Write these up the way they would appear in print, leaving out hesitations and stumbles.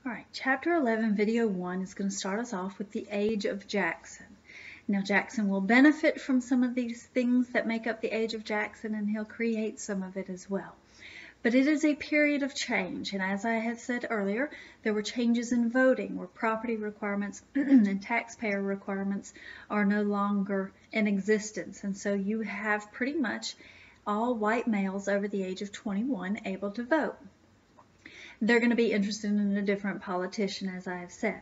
Alright, Chapter 11, Video 1 is going to start us off with the age of Jackson. Now Jackson will benefit from some of these things that make up the age of Jackson, and he'll create some of it as well. But it is a period of change, and as I had said earlier, there were changes in voting where property requirements and taxpayer requirements are no longer in existence. And so you have pretty much all white males over the age of 21 able to vote. They're going to be interested in a different politician, as I have said.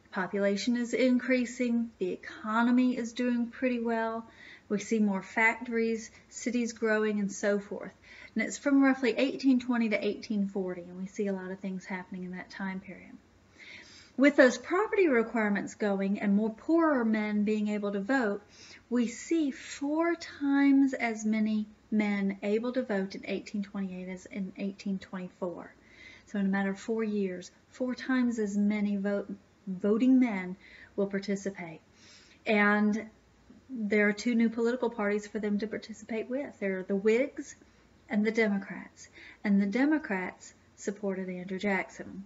The population is increasing. The economy is doing pretty well. We see more factories, cities growing, and so forth. And it's from roughly 1820 to 1840, and we see a lot of things happening in that time period. With those property requirements going and more poorer men being able to vote, we see 4 times as many men able to vote in 1828 as in 1824. So in a matter of 4 years, 4 times as many voting men will participate. And there are 2 new political parties for them to participate with. There are the Whigs and the Democrats. And the Democrats supported Andrew Jackson.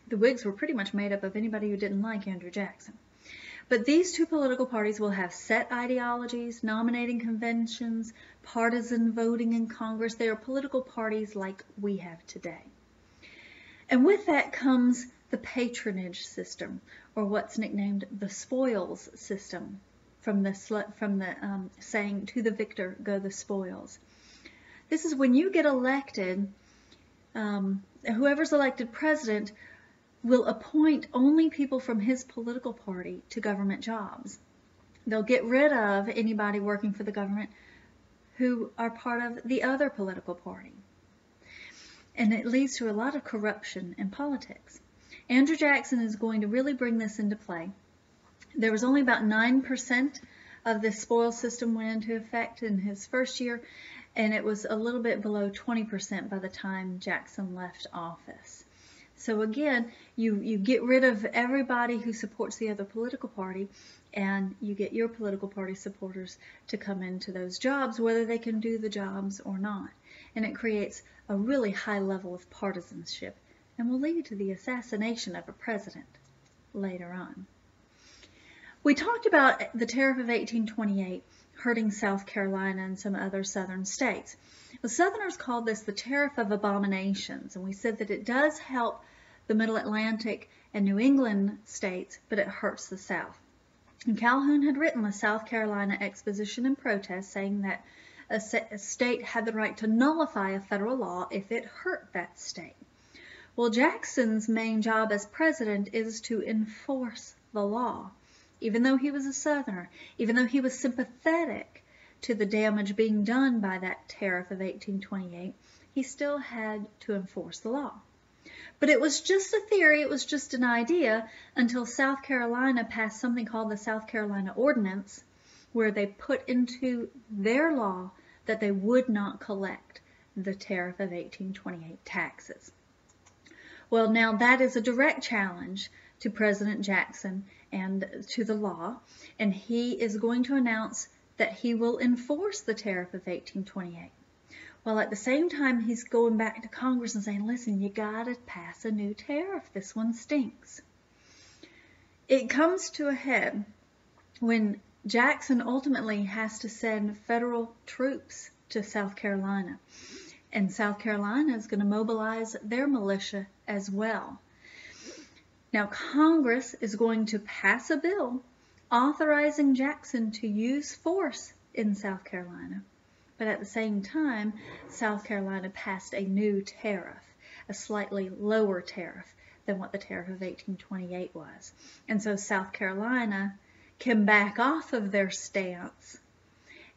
The Whigs were pretty much made up of anybody who didn't like Andrew Jackson. But these 2 political parties will have set ideologies, nominating conventions, partisan voting in Congress. They are political parties like we have today. And with that comes the patronage system, or what's nicknamed the spoils system, from the saying, "To the victor go the spoils." This is when you get elected, whoever's elected president will appoint only people from his political party to government jobs. They'll get rid of anybody working for the government who are part of the other political party. And it leads to a lot of corruption in politics. Andrew Jackson is going to really bring this into play. There was only about 9% of this spoil system went into effect in his first year, and it was a little bit below 20% by the time Jackson left office. So again, you get rid of everybody who supports the other political party, and you get your political party supporters to come into those jobs, whether they can do the jobs or not. And it creates a really high level of partisanship and will lead to the assassination of a president later on. We talked about the Tariff of 1828 hurting South Carolina and some other southern states. The Southerners called this the Tariff of Abominations, and we said that it does help the Middle Atlantic and New England states, but it hurts the South. And Calhoun had written the South Carolina Exposition and Protest, saying that a state had the right to nullify a federal law if it hurt that state. Well, Jackson's main job as president is to enforce the law. Even though he was a Southerner, even though he was sympathetic to the damage being done by that tariff of 1828, he still had to enforce the law. But it was just a theory, it was just an idea, until South Carolina passed something called the South Carolina Ordinance, where they put into their law that they would not collect the Tariff of 1828 taxes. Well, now that is a direct challenge to President Jackson and to the law, and he is going to announce that he will enforce the Tariff of 1828. Well, at the same time, he's going back to Congress and saying, listen, you gotta pass a new tariff. This one stinks. It comes to a head when Jackson ultimately has to send federal troops to South Carolina. And South Carolina is going to mobilize their militia as well. Now, Congress is going to pass a bill authorizing Jackson to use force in South Carolina. But at the same time, South Carolina passed a new tariff, a slightly lower tariff than what the Tariff of 1828 was. And so South Carolina can back off of their stance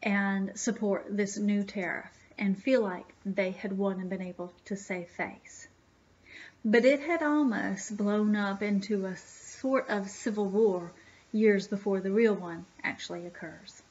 and support this new tariff and feel like they had won and been able to save face. But it had almost blown up into a sort of civil war years before the real one actually occurs.